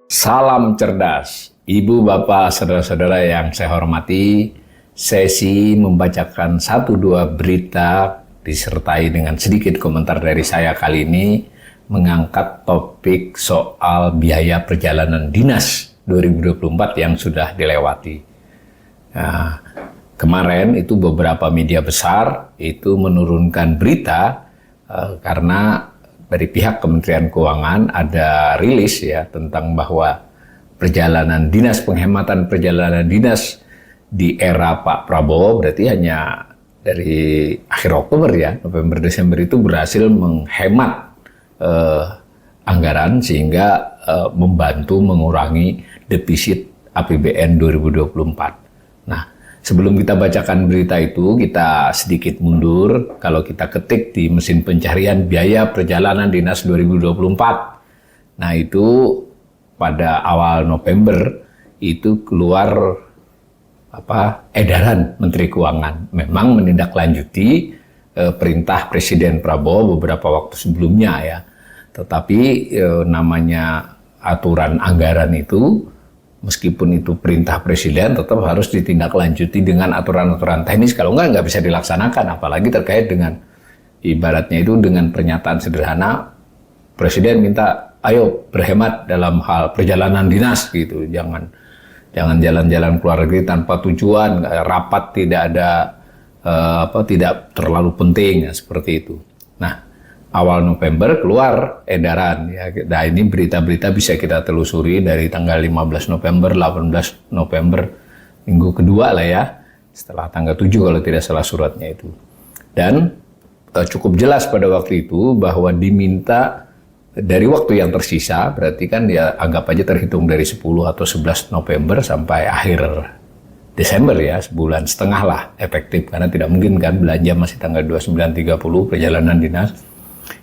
Salam cerdas, Ibu, Bapak, Saudara-saudara yang saya hormati. Sesi membacakan 1-2 berita disertai dengan sedikit komentar dari saya kali ini mengangkat topik soal biaya perjalanan dinas 2024 yang sudah dilewati. Nah, kemarin itu beberapa media besar itu menurunkan berita karena dari pihak Kementerian Keuangan ada rilis ya tentang bahwa penghematan perjalanan dinas di era Pak Prabowo berarti hanya dari akhir Oktober ya, November Desember itu berhasil menghemat anggaran sehingga membantu mengurangi defisit APBN 2024. Nah, sebelum kita bacakan berita itu, kita sedikit mundur. Kalau kita ketik di mesin pencarian biaya perjalanan dinas 2024. Nah, itu pada awal November itu keluar edaran Menteri Keuangan. Memang menindaklanjuti perintah Presiden Prabowo beberapa waktu sebelumnya ya. Tetapi namanya aturan anggaran itu, meskipun itu perintah presiden, tetap harus ditindaklanjuti dengan aturan-aturan teknis. Kalau nggak bisa dilaksanakan. Apalagi terkait dengan, ibaratnya itu dengan pernyataan sederhana, presiden minta, ayo berhemat dalam hal perjalanan dinas gitu. Jangan jalan-jalan keluar negeri tanpa tujuan, rapat tidak ada, tidak terlalu penting, ya, seperti itu. Nah, awal November keluar edaran ya. Nah, ini berita-berita bisa kita telusuri dari tanggal 15 November, 18 November, minggu kedua lah ya, setelah tanggal 7 kalau tidak salah suratnya itu. Dan cukup jelas pada waktu itu bahwa diminta dari waktu yang tersisa, berarti kan ya anggap aja terhitung dari 10 atau 11 November sampai akhir Desember ya, sebulan setengah lah efektif, karena tidak mungkin kan belanja masih tanggal 29-30 perjalanan dinas.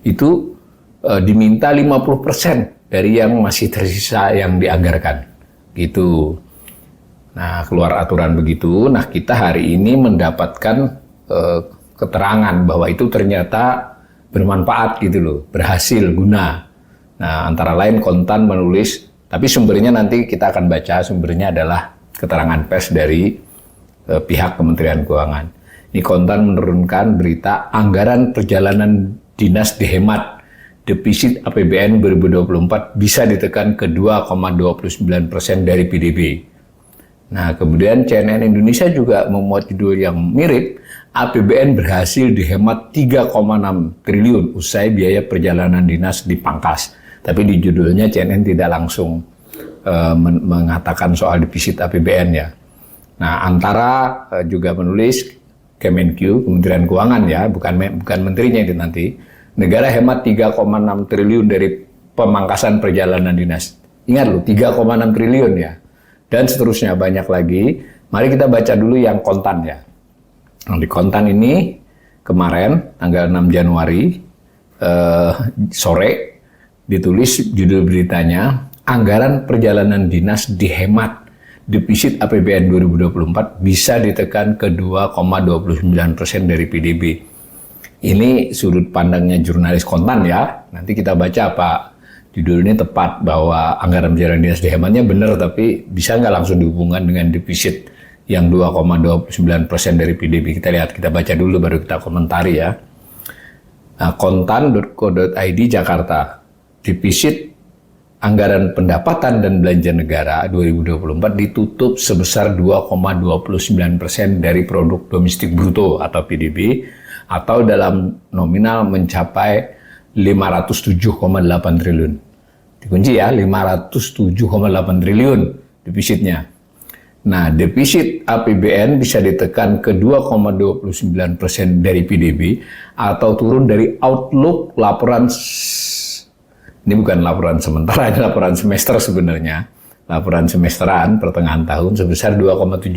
Itu diminta 50% dari yang masih tersisa yang dianggarkan gitu. Nah, keluar aturan begitu. Nah, kita hari ini mendapatkan keterangan bahwa itu ternyata bermanfaat gitu loh, berhasil guna. Nah, antara lain Kontan menulis, tapi sumbernya nanti kita akan baca, sumbernya adalah keterangan pers dari pihak Kementerian Keuangan. Ini Kontan menurunkan berita anggaran perjalanan dinas dihemat, defisit APBN 2024 bisa ditekan ke 2,29% dari PDB. Nah, kemudian CNN Indonesia juga memuat judul yang mirip, APBN berhasil dihemat 3,6 triliun usai biaya perjalanan dinas dipangkas. Tapi di judulnya CNN tidak langsung mengatakan soal defisit APBN ya. Nah, antara juga menulis Kemenkyu, Kementerian Keuangan ya, bukan menterinya itu nanti. Negara hemat 3,6 triliun dari pemangkasan perjalanan dinas. Ingat loh, 3,6 triliun ya. Dan seterusnya banyak lagi. Mari kita baca dulu yang Kontan ya. Nah, di Kontan ini kemarin tanggal 6 Januari sore ditulis judul beritanya, anggaran perjalanan dinas dihemat, defisit APBN 2024 bisa ditekan ke 2,29% dari PDB. Ini sudut pandangnya jurnalis Kontan ya. Nanti kita baca apa judulnya tepat, bahwa anggaran perjalanan dinas dihematnya benar, tapi bisa nggak langsung dihubungkan dengan defisit yang 2,29% dari PDB. Kita lihat, kita baca dulu baru kita komentari ya. Nah, kontan.co.id Jakarta, defisit anggaran pendapatan dan belanja negara 2024 ditutup sebesar 2,29% dari produk domestik bruto atau PDB, atau dalam nominal mencapai 507,8 triliun. Dikunci ya, 507,8 triliun defisitnya. Nah, defisit APBN bisa ditekan ke 2,29% dari PDB atau turun dari outlook laporan. Ini bukan laporan sementara, ini laporan semester sebenarnya. Laporan semesteran pertengahan tahun sebesar 2,7%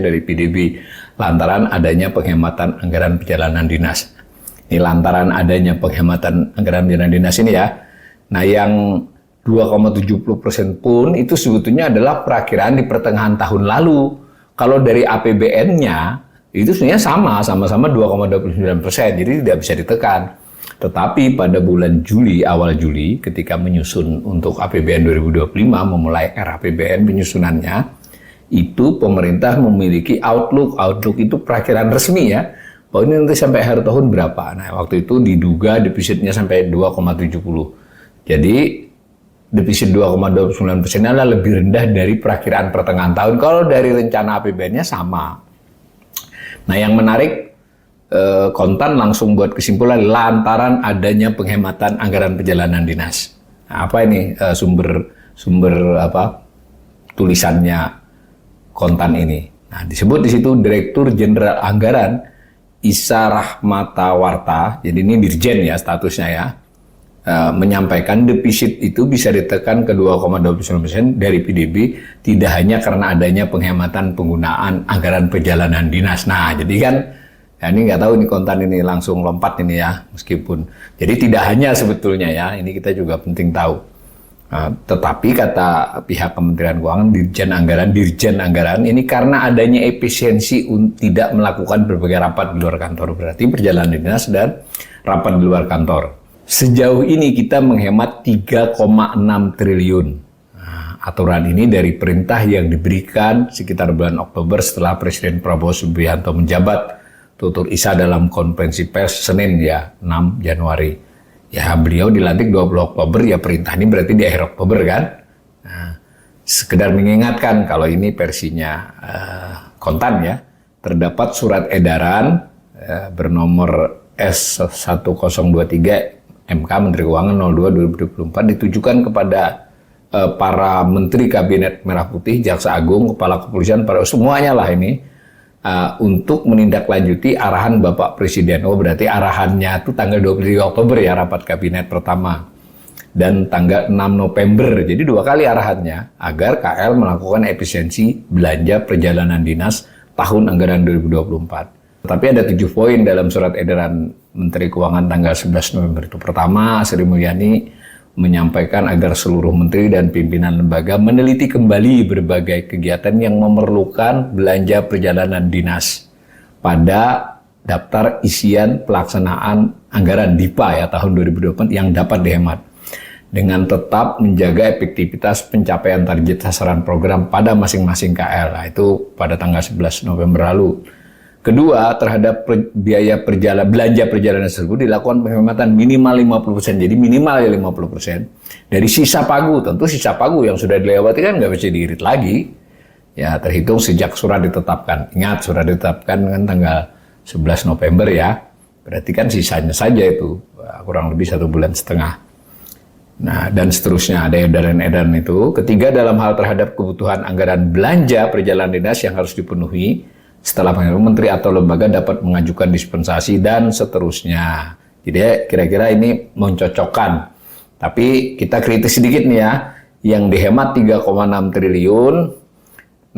dari PDB lantaran adanya penghematan anggaran perjalanan dinas. Ini lantaran adanya penghematan anggaran perjalanan dinas ini ya. Nah, yang 2,70% pun itu sebetulnya adalah perakiraan di pertengahan tahun lalu. Kalau dari APBN-nya itu sebenarnya sama-sama 2,29%, jadi tidak bisa ditekan. Tetapi pada bulan Juli, awal Juli, ketika menyusun untuk APBN 2025, memulai RAPBN penyusunannya, itu pemerintah memiliki outlook itu perakhiran resmi ya, bahwa ini nanti sampai akhir tahun berapa. Nah, waktu itu diduga defisitnya sampai 2,70. Jadi, defisit 2,29% adalah lebih rendah dari perakhiran pertengahan tahun. Kalau dari rencana APBN-nya sama. Nah, yang menarik, Kontan langsung buat kesimpulan lantaran adanya penghematan anggaran perjalanan dinas. Nah, apa ini sumber tulisannya Kontan ini? Nah, disebut di situ Direktur Jenderal Anggaran Isa Rahmatawarta, jadi ini Dirjen ya statusnya ya, menyampaikan defisit itu bisa ditekan ke 2,29% dari PDB tidak hanya karena adanya penghematan penggunaan anggaran perjalanan dinas. Nah, jadi kan ya ini nggak tahu ini Kontan ini langsung lompat ini ya, meskipun. Jadi tidak hanya sebetulnya ya, ini kita juga penting tahu. Tetapi kata pihak Kementerian Keuangan, Dirjen Anggaran ini karena adanya efisiensi tidak melakukan berbagai rapat di luar kantor, berarti perjalanan dinas dan rapat di luar kantor. Sejauh ini kita menghemat 3,6 triliun. Nah, aturan ini dari perintah yang diberikan sekitar bulan Oktober setelah Presiden Prabowo Subianto menjabat, tutur Isa dalam konferensi pers Senin ya 6 Januari. Ya beliau dilantik 20 Oktober ya perintah ini berarti di akhir Oktober kan. Nah, sekedar mengingatkan kalau ini versinya Kontan ya. Terdapat surat edaran bernomor S1023 MK Menteri Keuangan 02/2024 ditujukan kepada para Menteri Kabinet Merah Putih, Jaksa Agung, Kepala Kepolisian, para semuanya lah ini. Untuk menindaklanjuti arahan Bapak Presiden. Oh berarti arahannya itu tanggal 23 Oktober ya rapat kabinet pertama. Dan tanggal 6 November, jadi 2 kali arahannya agar KL melakukan efisiensi belanja perjalanan dinas tahun anggaran 2024. Tapi ada 7 poin dalam surat edaran Menteri Keuangan tanggal 11 November itu. Pertama, Sri Mulyani menyampaikan agar seluruh menteri dan pimpinan lembaga meneliti kembali berbagai kegiatan yang memerlukan belanja perjalanan dinas pada daftar isian pelaksanaan anggaran DIPA ya tahun 2024 yang dapat dihemat dengan tetap menjaga efektivitas pencapaian target sasaran program pada masing-masing KL. Nah, itu pada tanggal 11 November lalu. Kedua, terhadap biaya belanja perjalanan tersebut dilakukan penghematan minimal 50%. Jadi minimal ya 50%. Dari sisa pagu, tentu sisa pagu yang sudah dilewati kan nggak bisa diirit lagi. Ya, terhitung sejak surat ditetapkan. Ingat, surat ditetapkan kan tanggal 11 November ya. Berarti kan sisanya saja itu, kurang lebih 1,5 bulan. Nah, dan seterusnya ada edaran-edaran itu. Ketiga, dalam hal terhadap kebutuhan anggaran belanja perjalanan dinas yang harus dipenuhi, setelah pengumuman menteri atau lembaga dapat mengajukan dispensasi dan seterusnya. Jadi kira-kira ini mencocokkan. Tapi kita kritis sedikit nih ya. Yang dihemat 3,6 triliun.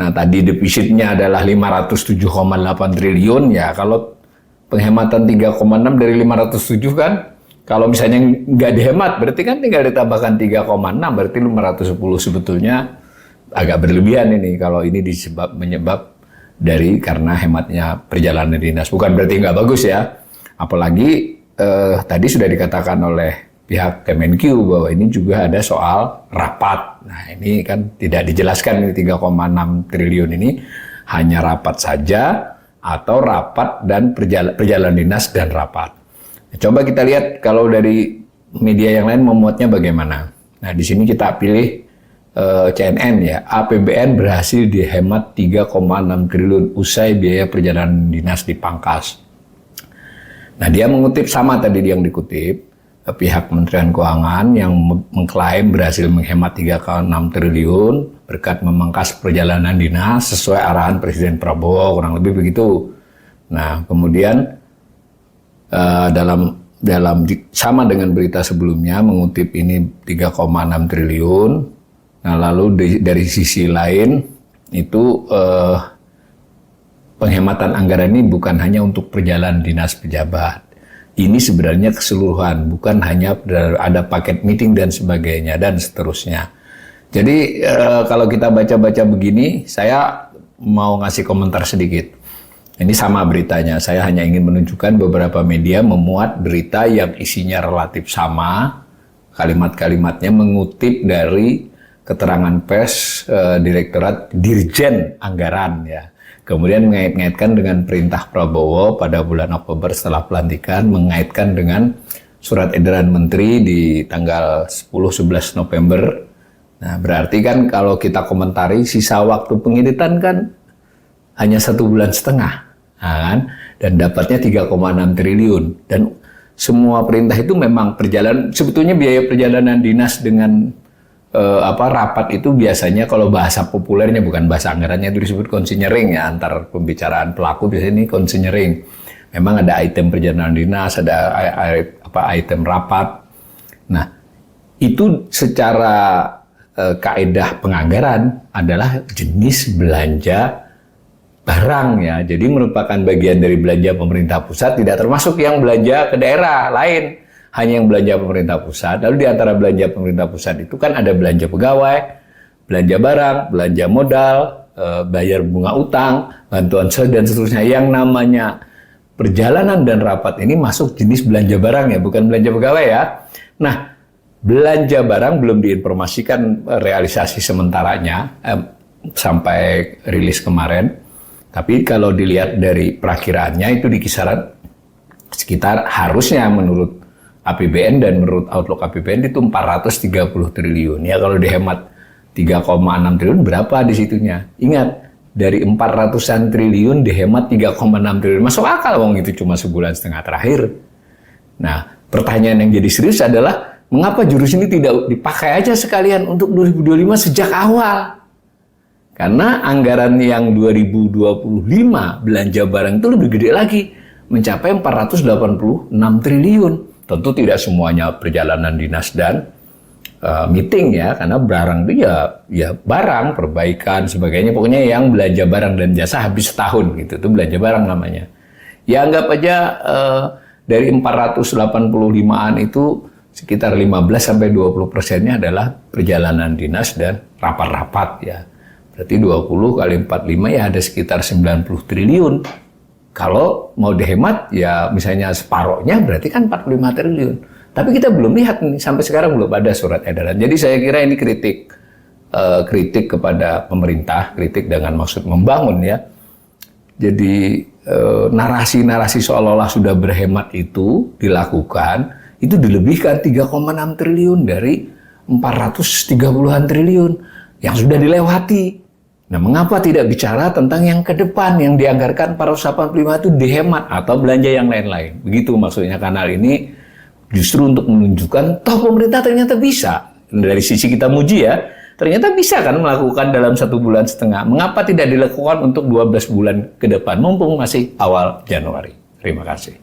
Nah tadi defisitnya adalah 507,8 triliun. Ya kalau penghematan 3,6 dari 507 kan. Kalau misalnya nggak dihemat berarti kan tinggal ditambahkan 3,6. Berarti 510 sebetulnya agak berlebihan ini. Kalau ini menyebab karena hematnya perjalanan dinas. Bukan berarti nggak bagus ya. Apalagi tadi sudah dikatakan oleh pihak Kemenq bahwa ini juga ada soal rapat. Nah ini kan tidak dijelaskan ini 3,6 triliun ini hanya rapat saja atau rapat dan perjalanan dinas dan rapat. Nah, coba kita lihat kalau dari media yang lain memuatnya bagaimana. Nah di sini kita pilih CNN ya, APBN berhasil dihemat 3,6 triliun usai biaya perjalanan dinas dipangkas. Nah dia mengutip sama tadi yang dikutip, pihak Kementerian Keuangan yang mengklaim berhasil menghemat 3,6 triliun berkat memangkas perjalanan dinas sesuai arahan Presiden Prabowo, kurang lebih begitu. Nah kemudian dalam sama dengan berita sebelumnya mengutip ini 3,6 triliun. Nah lalu dari sisi lain itu penghematan anggaran ini bukan hanya untuk perjalanan dinas pejabat. Ini sebenarnya keseluruhan, bukan hanya ada paket meeting dan sebagainya dan seterusnya. Jadi kalau kita baca-baca begini, saya mau ngasih komentar sedikit. Ini sama beritanya, saya hanya ingin menunjukkan beberapa media memuat berita yang isinya relatif sama, kalimat-kalimatnya mengutip dari keterangan pers Direktorat Dirjen Anggaran ya. Kemudian mengait-ngaitkan dengan perintah Prabowo pada bulan Oktober setelah pelantikan, mengaitkan dengan surat edaran menteri di tanggal 10-11 November. Nah, berarti kan kalau kita komentari sisa waktu pengeditan kan hanya 1,5 bulan, nah, kan? Dan dapatnya 3,6 triliun. Dan semua perintah itu memang sebetulnya biaya perjalanan dinas dengan rapat itu biasanya kalau bahasa populernya, bukan bahasa anggarannya, itu disebut konsinyering ya, antar pembicaraan pelaku biasanya ini konsinyering. Memang ada item perjalanan dinas, ada item rapat. Nah, itu secara kaedah penganggaran adalah jenis belanja barang ya. Jadi merupakan bagian dari belanja pemerintah pusat, tidak termasuk yang belanja ke daerah lain. Hanya yang belanja pemerintah pusat. Lalu di antara belanja pemerintah pusat itu kan ada belanja pegawai, belanja barang, belanja modal, bayar bunga utang, bantuan sosial dan seterusnya. Yang namanya perjalanan dan rapat ini masuk jenis belanja barang ya, bukan belanja pegawai ya. Nah, belanja barang belum diinformasikan realisasi sementaranya sampai rilis kemarin. Tapi kalau dilihat dari perakiraannya itu di kisaran sekitar harusnya menurut APBN dan menurut Outlook APBN itu 430 triliun. Ya kalau dihemat 3,6 triliun berapa di situnya? Ingat, dari 400-an triliun dihemat 3,6 triliun. Masuk akal wong itu cuma sebulan setengah terakhir. Nah, pertanyaan yang jadi serius adalah mengapa jurus ini tidak dipakai aja sekalian untuk 2025 sejak awal? Karena anggaran yang 2025 belanja barang itu lebih gede lagi, mencapai 486 triliun. Tentu tidak semuanya perjalanan dinas dan meeting ya, karena barang itu ya barang, perbaikan, sebagainya. Pokoknya yang belanja barang dan jasa habis setahun gitu, itu belanja barang namanya. Ya anggap aja dari 485-an itu sekitar 15-20%-nya adalah perjalanan dinas dan rapat-rapat ya. Berarti 20 kali 45 ya ada sekitar 90 triliun. Kalau mau dihemat, ya misalnya separohnya berarti kan 45 triliun. Tapi kita belum lihat nih, sampai sekarang belum ada surat edaran. Jadi saya kira ini kritik kepada pemerintah, kritik dengan maksud membangun ya. Jadi narasi-narasi seolah-olah sudah berhemat itu dilakukan, itu dilebihkan 3,6 triliun dari 430-an triliun yang sudah dilewati. Nah, mengapa tidak bicara tentang yang ke depan, yang dianggarkan 485 itu dihemat atau belanja yang lain-lain? Begitu maksudnya kanal ini justru untuk menunjukkan toh pemerintah ternyata bisa. Dari sisi kita muji ya, ternyata bisa kan melakukan dalam 1,5 bulan. Mengapa tidak dilakukan untuk 12 bulan ke depan, mumpung masih awal Januari? Terima kasih.